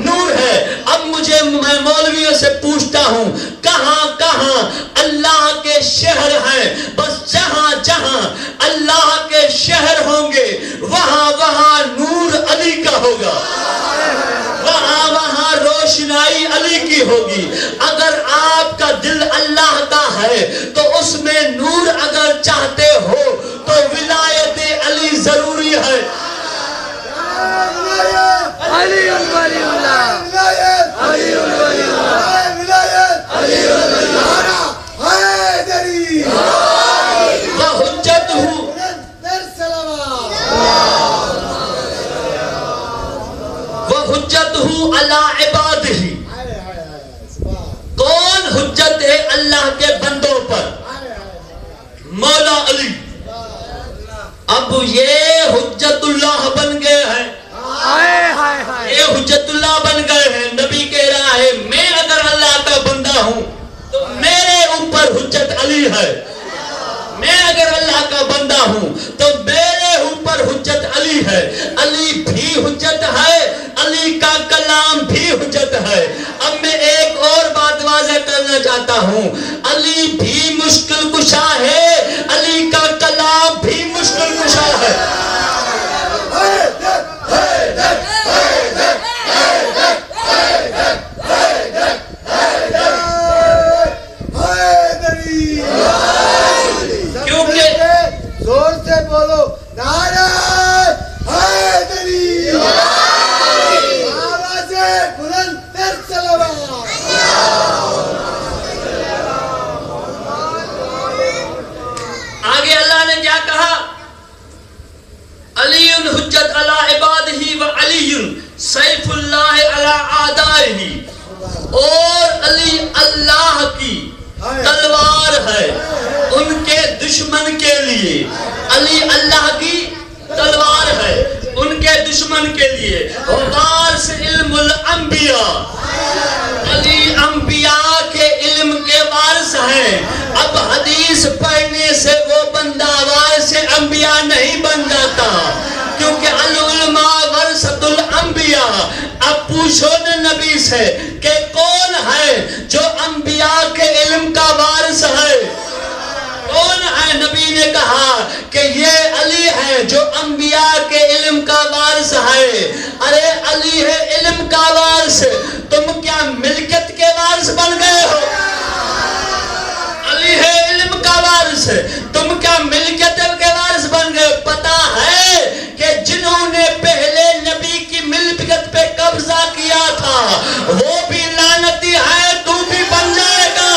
نور ہے۔ اب میں مولویوں سے پوچھتا ہوں کہاں کہاں اللہ کے شہر ہیں؟ بس جہاں جہاں اللہ کے شہر ہوں گے وہاں وہاں نور علی کا ہوگا، وہاں وہاں روشنائی علی کی ہوگی۔ اگر آپ کا دل اللہ کا ہے تو اس میں نور اگر چاہتے ہو تو ولایت علی ضروری ہے۔ علی ولی اللہ، علی ولی اللہ، ولایت علی ولی اللہ، حیدری وحجتہ وحجتہ علی عبادہ، کون حجت ہے اللہ کے بندوں پر؟ مولا علی۔ اب یہ حجت اللہ بن گئے ہیں، یہ حجت اللہ بن گئے ہیں۔ نبی کہہ رہا ہے میں اگر اللہ کا بندہ ہوں تو میرے اوپر حجت علی ہے، میں اگر اللہ کا بندہ ہوں تو میرے اوپر حجت علی ہے۔ علی بھی حجت ہے، علی کا کلام بھی حجت ہے۔ اب میں ایک اور بات واضح کرنا چاہتا ہوں، علی بھی مشکل کشا ہے، علی کا کلام بھی مشکل کشا ہے۔ زور سے بولو نعرہ حیدری، آواز بلند تر صلوات۔ آگے اللہ نے کیا کہا؟ علی حجت علی عبادہ و علی سیف اللہ علی اعدائہ، اور علی اللہ کی تلوار ہے ان کے دشمن کے لیے۔ علی اللہ کی تلوار ہے ان کے دشمن کے لیے۔ وارث علم الانبیاء، علی انبیاء کے علم کے وارث ہیں۔ اب حدیث پڑھنے سے وہ بندہ وارث انبیاء نہیں بن جاتا، کیونکہ العلماء ورثۃ الانبیاء۔ اب پوچھو نا نبی سے کہ کون ہے جو انبیاء کے علم کا وارث ہے؟ کون ہے؟ نبی نے کہا کہ یہ علی ہے جو انبیاء کے علم کا وارث ہے۔ ارے علی ہے علم کا وارث، تم کیا ملکت کے وارث بن گئے ہو؟ علی ہے علم کا وارث، تم کیا ملکت کے وارث بن گئے؟ پتا ہے کہ جنہوں نے پہلے نبی کی ملکت پہ قبضہ کیا تھا وہ بھی لعنتی ہے، تو بھی بن جائے گا۔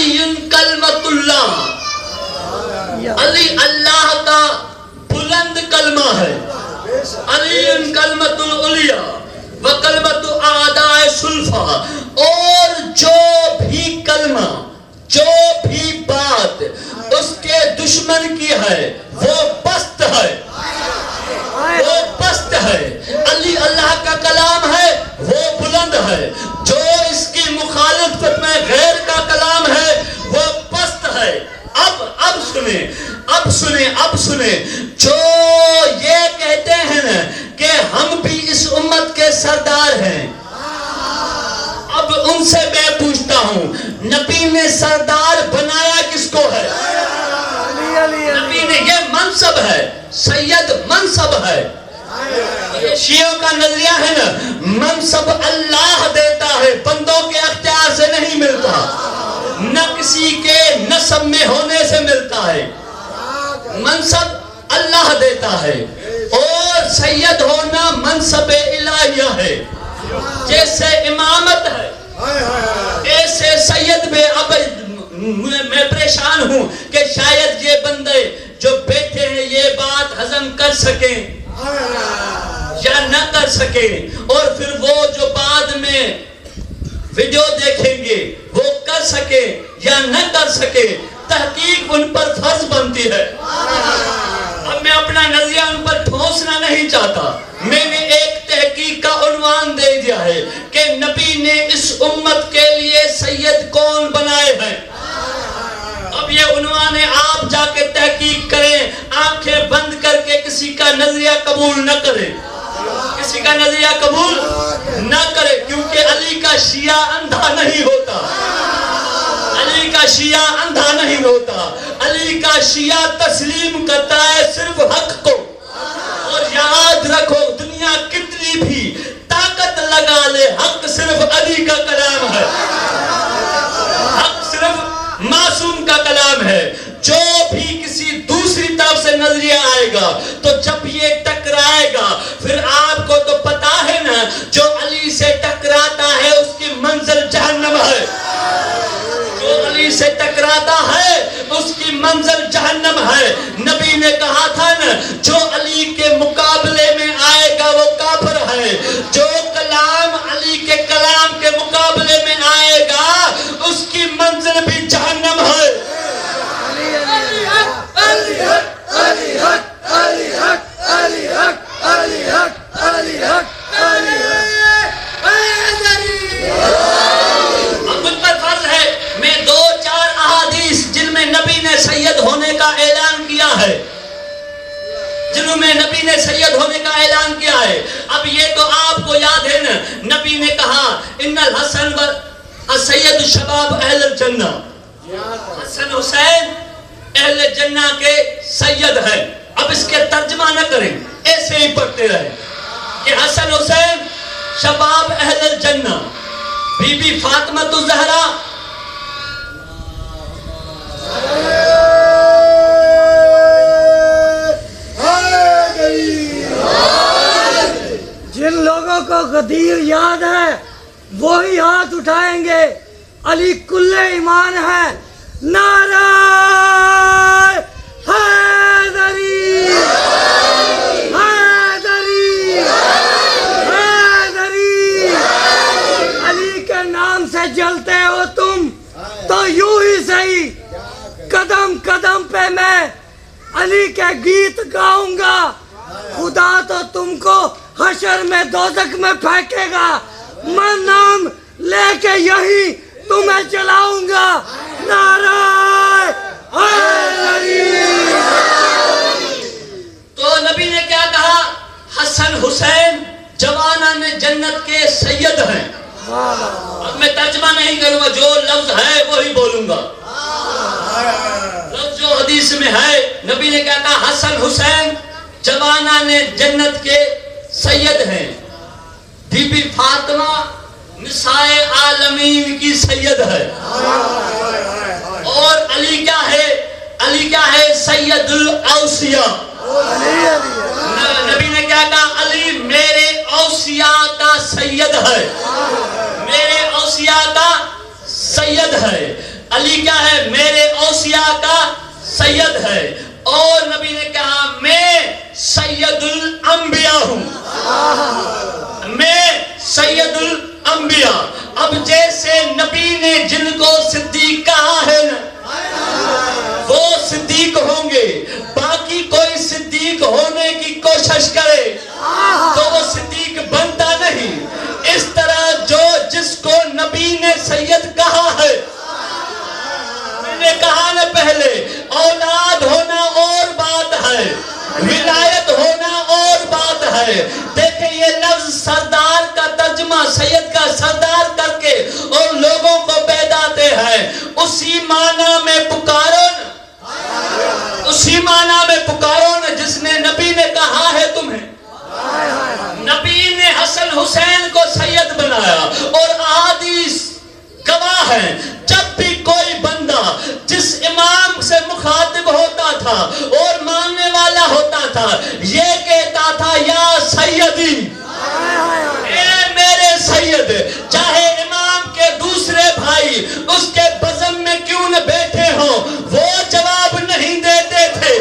علی کلمۃ اللہ، علی اللہ کا بلند کلمہ ہے، علی کلمۃ العلیٰ وکلمۃ اعداء سلفا، اور جو بھی کلمہ، جو بھی بات اس کے دشمن کی ہے وہ پست ہے، وہ پست ہے۔ علی اللہ کا کلام ہے وہ بلند ہے، جو اس کی مخالفت میں غیر کا کلام ہے وہ پست ہے۔ اب سنیں جو یہ کہتے ہیں نا کہ ہم بھی اس امت کے سردار ہیں، اب ان سے میں پوچھتا ہوں، نبی نے سردار بنایا کس کو ہے؟ نبی نے، یہ منصب ہے، سید منصب ہے۔ یہ شیعوں کا نظریہ ہے نا، منصب اللہ دیتا ہے، بندوں کے اختیار سے نہیں ملتا، نہ کسی کے نسب میں ہونے سے ملتا ہے، منصب اللہ دیتا ہے، اور سید ہونا منصب الہیہ ہے، جیسے امامت ہے ایسے سید میں۔ اب میں پریشان ہوں کہ شاید یہ بندے جو بیٹھے ہیں یہ بات ہضم کر سکیں یا نہ کر سکیں، اور پھر وہ جو بعد میں ویڈیو دیکھیں گے وہ کر سکیں یا نہ کر سکیں، تحقیق ان پر فرض بنتی ہے۔ اب میں اپنا نظریہ ان پر ٹھونسنا نہیں چاہتا، میں نے ایک تحقیق کا عنوان دے دیا ہے کہ نبی نے اس امت کے لیے سید کون بنائے ہیں۔ اب یہ عنوان ہے، آپ جا کے تحقیق کریں، آنکھیں بند کر کے کسی کا نظریہ قبول نہ کریں، کسی کا نظریہ قبول نہ کریں، کیونکہ علی کا شیعہ اندھا نہیں ہوتا، علی کا شیعہ اندھا نہیں ہوتا، علی کا شیعہ تسلیم کرتا ہے صرف حق کو۔ اور یاد رکھو، دنیا کتنی بھی طاقت لگا لے، حق صرف علی کا کلام ہے، حق صرف معصوم کا کلام ہے۔ جو بھی کسی دوسری طرف سے نظریہ آئے گا تو جب یہ ٹکرائے گا، پھر آپ کو تو پتا ہے نا، جو علی سے ٹکراتا ہے اس کی منزل جہنم ہے، جو علی سے ٹکراتا ہے اس کی منزل جہنم ہے۔ نبی نے کہا تھا نا، جو علی کے مقابلے میں آئے گا وہ کافر ہے، جو کلام علی کے کلام کے مقابلے میں آئے گا اس کی منزل بھی جہنم ہے۔ سید ہونے کا اعلان کیا ہے، جنہوں میں نبی نے سید ہونے کا اعلان کیا ہے۔ اب یہ تو آپ کو یاد ہے نا، نبی نے کہا ان الحسن سید شباب اہل الجنہ، حسن حسین اہل جنہ کے سید ہیں۔ اب اس کے ترجمہ نہ کریں، ایسے ہی پڑھتے رہیں کہ حسن حسین شباب اہل الجنہ، بی بی فاطمہ الزہرا جن لوگوں کو غدیر یاد ہے وہی ہاتھ اٹھائیں گے۔ علی کل ایمان ہے، نعرہ حیدری حیدری حیدری۔ علی کے نام سے جلتے ہو تم تو یوں ہی صحیح، قدم قدم پہ میں علی کے گیت گاؤں گا، خدا تو تم کو حشر میں دوزخ میں پھینکے گا، میں نام لے کے یہی تمہیں چلاؤں گا، نعرہ حیدری۔ تو نبی نے کیا کہا؟ حسن حسین جوانان جنت کے سید ہیں۔ اب میں ترجمہ نہیں کروں گا، جو لفظ ہے وہی بولوں گا، لفظ جو حدیث میں ہے۔ نبی نے کیا کہا؟ حسن حسین جوانان جنت کے سید ہیں، بی بی فاطمہ نسائے عالمین کی سید ہے، اور علی کیا ہے؟ علی کیا ہے؟ سید الاوصیاء۔ نبی نے کیا کہا؟ علی میرے اوصیاء کا سید ہے، میرے اوصیاء کا سید ہے۔ علی کیا ہے؟ میرے اوصیاء کا سید ہے. اور نبی نے کہا میں سید الانبیاء ہوں. میں سید الانبیاء. اب جیسے نبی نے جن کو صدیق کہا ہے نا وہ صدیق ہوں گے. باقی کوئی صدیق ہونے کی کوشش کرے تو وہ صدیق بنتا نہیں. اس طرح جو جس کو نبی نے سید کہا ہے، میں نے کہا نا پہلے، اولاد ہونا اور بات ہے، ولایت ہونا اور بات ہے. دیکھیں یہ لفظ سردار کا ترجمہ سید کا سردار کر کے اور لوگوں کو بیداتے ہیں. اسی معنی میں پکارو نا، اسی معنی میں پکارو نا جس نے نبی نے کہا ہے تمہیں. نبی نے حسن حسین کو سید بنایا اور احادیث گواہ ہیں. جب بھی کوئی بندہ جس امام سے مخاطب ہوتا تھا اور ماننے والا ہوتا تھا یہ کہتا تھا یا سیدی، اے میرے سید. چاہے امام کے دوسرے بھائی اس کے بزم میں کیوں نہ بیٹھے ہوں وہ جواب نہیں دیتے تھے،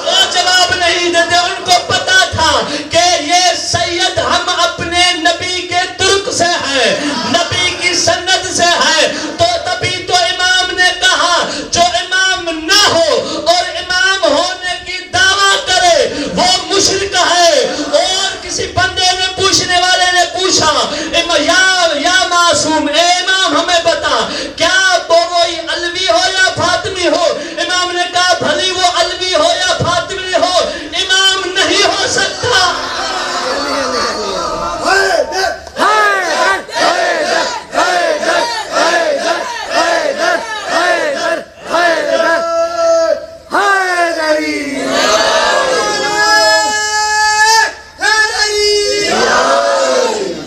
وہ جواب نہیں دیتے. ان کو پتا تھا کہ یہ سید ہم اپنے نبی کے ترک سے ہیں، نبی کی سنت سے ہے. تو تبھی تو امام نے کہا جو امام نہ ہو اور امام ہونے کی دعویٰ کرے وہ مشرک ہے. اور کسی بندے نے پوچھنے والے نے پوچھا یا معصوم، اے امام ہمیں بتا کیا وہی علوی ہو یا فاطمی ہو؟ امام نے کہا بھلی وہ علوی ہو یا فاطمی ہو امام نہیں ہو سکتا.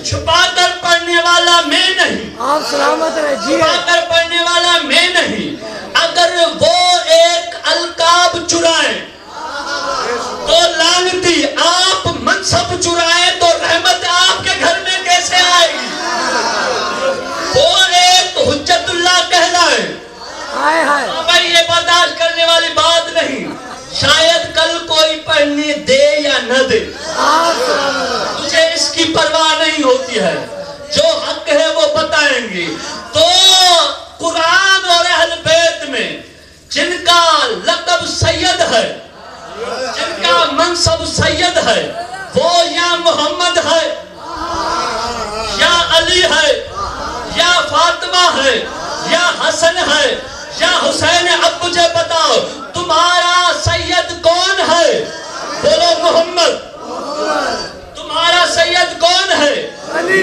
چھپا کر پڑھنے والا میں نہیں، آپ سلامت رہیے. چھپا کر پڑھنے والا میں نہیں. اگر وہ ایک القاب چرائیں تو لعنتی، آپ منصب چرائیں تو رحمت آپ کے گھر میں کیسے آئے گی؟ وہ ایک حجت اللہ کہلائیں. بھائی یہ برداشت کرنے والی بات نہیں. شاید کل کوئی پڑھنے دے یا نہ دے، تجھے اس کی پرواہ نہیں ہوتی ہے. جو حق ہے وہ بتائیں گے. تو قرآن اور اہل بیت میں جن کا لقب سید ہے، جن کا منصب سید ہے، وہ یا محمد ہے یا علی ہے یا فاطمہ ہے یا حسن ہے یا حسین. اب مجھے بتاؤ تمہارا سید کون ہے؟ بولو محمد. تمہارا سید کون ہے؟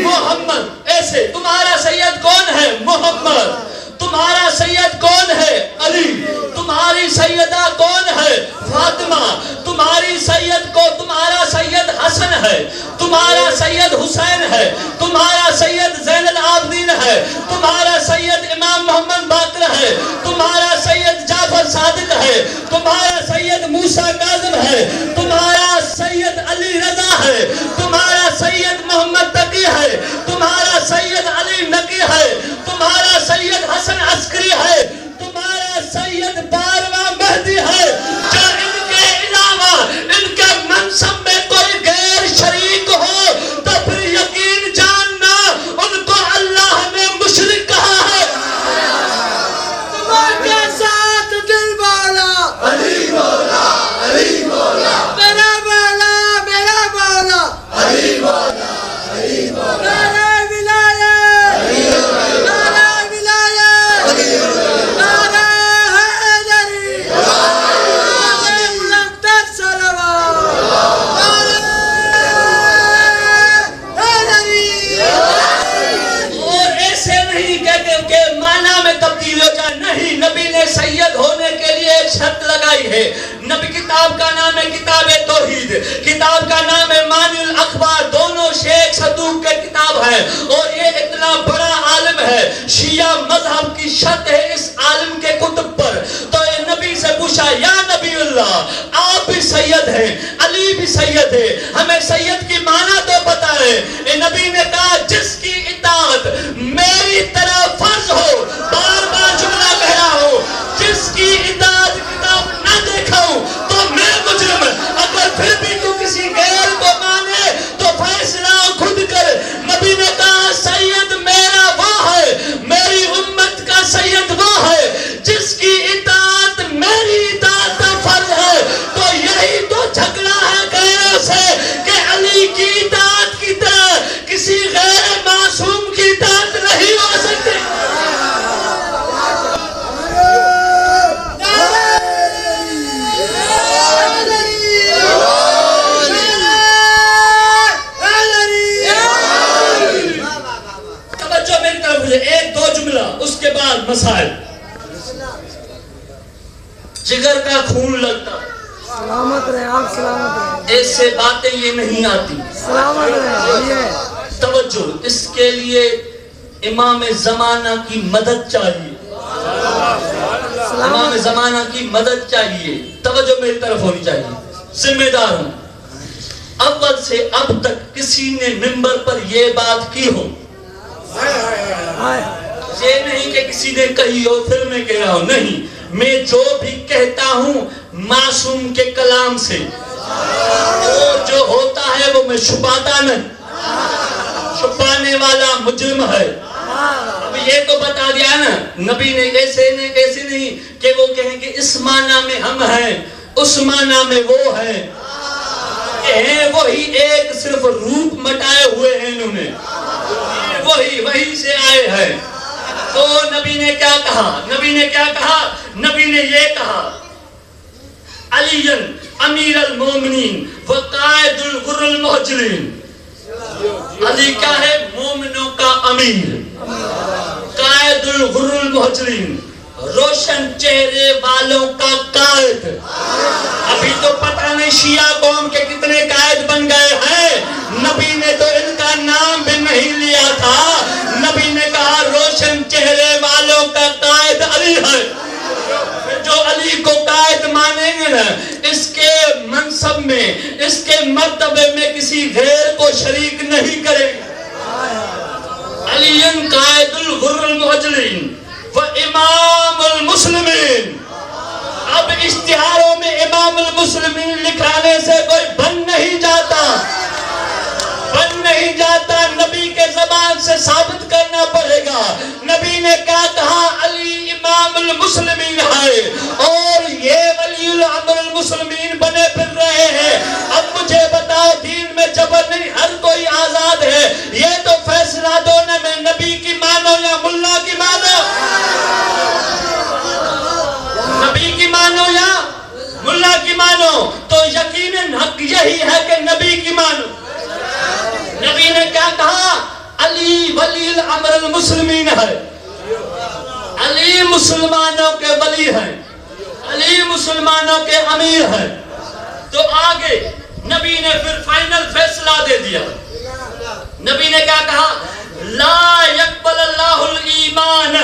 محمد. ایسے تمہارا سید کون ہے؟ محمد. تمہارا سید کون ہے؟ علی. تمہاری سیدہ کون ہے؟ فاطمہ. تمہاری سید کو تمہارا سید حسن ہے، تمہارا سید حسین ہے، تمہارا سید زین العابدین ہے، تمہارا سید امام محمد باقر ہے، تمہارا سید جعفر صادق ہے، تمہارا سید موسیٰ کاظم ہے، تمہارا سید علی رضا ہے، تمہارا سید محمد تقی ہے، تمہارا سید علی نقی ہے، تمہارا سید حسن عسکری ہے، تمہارا سید 12واں مہدی ہے. جو ان کے علاوہ ان کے منصب میں کوئی غیر شریک ہو تو پھر یقین جاننا ان کو اللہ نے مشرک کہا ہے. تمہارے ساتھ دل مولا علی مولا، علی مولا، میرا مولا، میرا مولا علی مولا، علی مولا، نعرہ ولایت، نعرہ ولایت، نعرہ حیدری، نعرہ مقدس صلوات، نعرہ حیدری. اور ایسے نہیں کہ معنی میں تبدیل ہو جائے. نہیں، نبی نے سید ہونے کے لیے ایک شرط لگائی ہے. نبی کتاب کا نام ہے کتاب توحید، کتاب کا نام ہے مانی الاخبار. دونوں شیخ صدوق کے کتاب ہے اور یہ اتنا بڑا عالم ہے. شیعہ مذہب کی شرط ہے اس عالم کے کتب پر. تو نبی سے پوچھا یا نبی اللہ آپ بھی سید ہیں، علی بھی سید ہے، ہمیں سید کی معنی تو بتائیں. نبی نے کہا جس کی اطاعت میری طرح فرض ہو. بار بار جملہ خون لگتا ہے. سلامت رہے آپ، سلامت رہے. ایسے باتیں یہ نہیں آتی. سلامت رہے. توجہ، اس کے لیے امام زمانہ کی مدد چاہیے. امام زمانہ کی مدد چاہیے. توجہ میری طرف ہونی چاہیے. ذمہ دار ہوں. اول سے اب تک کسی نے ممبر پر یہ بات کی ہو؟ یہ نہیں کہ کسی نے کہی ہو پھر میں کہہ رہا ہوں. نہیں، میں جو بھی کہتا ہوں معصوم کے کلام سے، وہ جو ہوتا ہے وہ میں چھپاتا نہیں. چھپانے والا مجرم ہے. اب یہ تو بتا دیا نا، نبی نے ایسے نہیں کہ وہ کہیں کہ اس معنی میں ہم ہیں، اس معنی میں وہ ہیں. ہیں وہی ایک، صرف روپ مٹائے ہوئے ہیں انہوں نے. وہی سے آئے ہیں. تو نبی نے کیا کہا؟ نبی نے یہ کہا، علی امیر المومنین وقائد الغر المحجلین. علی کیا ہے؟ مومنوں کا امیر، قائد الغر المحجلین، روشن چہرے والوں کا قائد. ابھی تو پتہ نہیں شیعہ قوم کے کتنے قائد بن گئے ہیں. نبی نے تو ان کا نام بھی نہیں لیا تھا. نبی نے کہا روشن چہرے والوں کا قائد علی ہے. جو علی کو قائد مانیں گے نا، اس کے منصب میں، اس کے مرتبے میں کسی غیر کو شریک نہیں کریں گے. علی قائد الغر المحجلین و امام المسلمین. اب اشتہاروں میں امام المسلمین لکھانے سے کوئی بن نہیں جاتا. نبی کے زبان سے ثابت کرنا پڑے گا. نبی نے کیا کہا؟ علی امام المسلمین ہے اور یہ ولی الامر المسلمین بنے پھر رہے ہیں. اب مجھے بتاؤ، دین میں جبر نہیں، ہر کوئی آزاد ہے. یہ تو فیصلہ دو نا، میں نبی کی مانو یا ملا کی مانو؟ نبی کی مانو یا ملا کی مانو؟ تو یقیناً حق یہی ہے کہ نبی کی مانو. نبی نے کیا کہا؟ علی ولی الامر المسلمین ہے. علی مسلمانوں کے ولی ہیں، علی مسلمانوں کے امیر ہیں. تو آگے نبی نے پھر فائنل فیصلہ دے دیا. نبی نے کیا کہا؟ لا یقبل اللہ الایمان.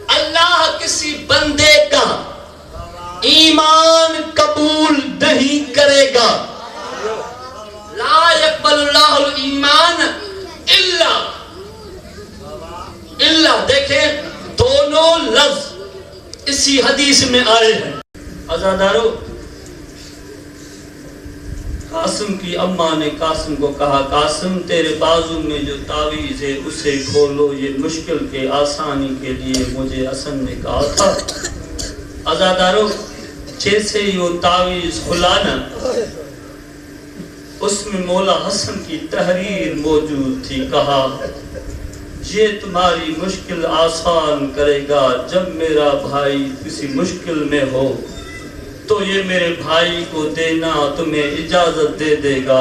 اللہ کسی بندے کا ایمان قبول نہیں کرے گا. لا یقبل اللہ الایمان الا. دیکھیں دونوں لفظ اسی حدیث میں آئے ہیں. عزادارو، قاسم کی اماں نے قاسم کو کہا، قاسم تیرے بازو میں جو تعویذ ہے اسے کھولو، یہ مشکل کے آسانی کے لیے مجھے حسن نے کہا تھا. عزادارو، جیسے ہی وہ تعویذ کھلانا، اس میں مولا حسن کی تحریر موجود تھی. کہا یہ تمہاری مشکل آسان کرے گا. جب میرا بھائی کسی مشکل میں ہو تو یہ میرے بھائی کو دینا، تمہیں اجازت دے دے گا.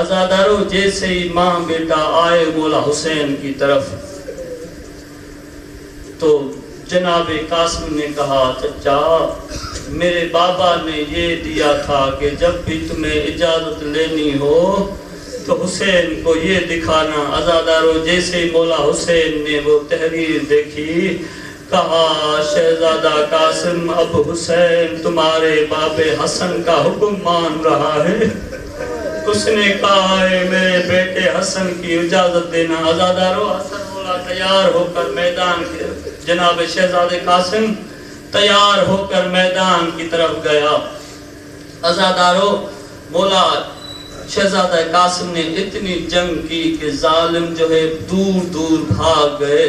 عزادارو، جیسے ہی ماں بیٹا آئے مولا حسین کی طرف، تو جناب قاسم نے کہا، چچا میرے بابا نے یہ دیا تھا کہ جب بھی تمہیں اجازت لینی ہو تو حسین کو یہ دکھانا. عزادارو، جیسے ہی مولا حسین نے وہ تحریر دیکھی، کہا شہزادہ قاسم، اب حسین تمہارے باب حسن کا حکم مان رہا ہے. اس نے کہا ہے میرے بیٹے حسن کی اجازت دینا. عزادارو، حسن مولا تیار ہو کر میدان کے، جناب شہزادہ قاسم تیار ہو کر میدان کی طرف گیا. عزادارو، مولا شہزادہ قاسم نے اتنی جنگ کی کہ ظالم جو ہے دور دور بھاگ گئے.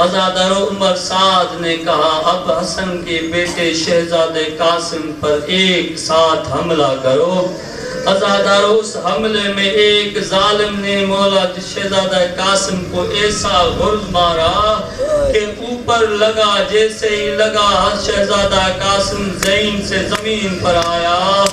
عزادارو، عمر سعد نے کہا اب حسن کے بیٹے شہزادہ قاسم پر ایک ساتھ حملہ کرو. عزادارو، اس حملے میں ایک ظالم نے مولا شہزادہ قاسم کو ایسا غرض مارا کہ اوپر لگا. جیسے ہی لگا شہزادہ قاسم زین سے زمین پر آیا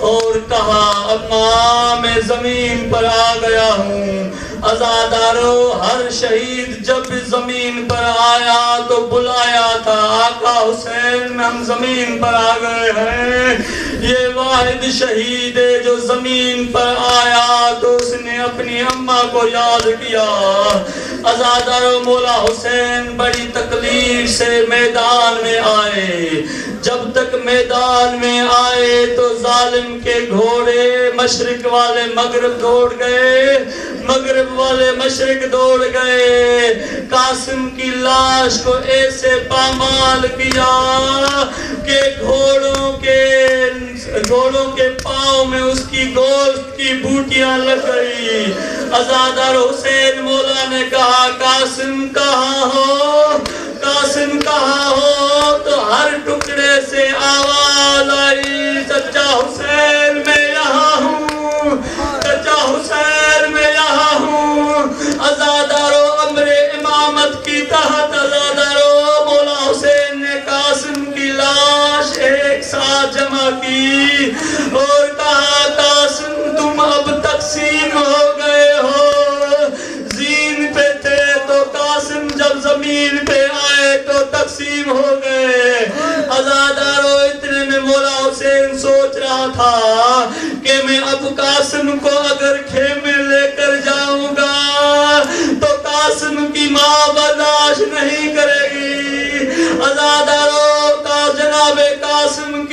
اور کہا، اماں میں زمین پر آ گیا ہوں. عزادارو ہر شہید جب زمین پر آیا تو بلایا تھا آقا حسین ہم زمین پر آ گئے ہیں. یہ واحد شہید ہے جو زمین پر آیا تو اس نے اپنی اماں کو یاد کیا. عزادارو مولا حسین بڑی تکلیف سے میدان میں آئے. جب تک میدان میں آئے تو ظالم کے گھوڑے مشرق والے مغرب دوڑ گئے, مغرب والے مشرق دوڑ گئے. قاسم کی لاش کو ایسے پامال کیا کہ گھوڑوں کے پاؤں میں اس کی گوشت کی بوٹیاں لگ گئی. عزادار حسین مولا نے کہا قاسم کہاں ہو, قاسم کہاں ہو؟ تو ہر ٹکڑے سے آواز آئی چچا حسین میں یہاں ہوں, چچا حسین میں یہاں ہوں. عزادارو امر امامت کی تحت عزادارو مولا حسین نے قاسم کی لاش ایک ساتھ جمع کی اور کہا قاسم تم اب تقسیم ہو گئے ہو. زین پہ تھے تو قاسم جب زمین پہ آئے تو تقسیم ہو گئے. عزادارو اتنے میں مولا حسین سوچ رہا تھا کہ میں اب قاسم کو اگر خیمے لے کر جاؤں گا تو قاسم کی ماں برداشت نہیں کرے گی. عزادارو کا جناب قاسم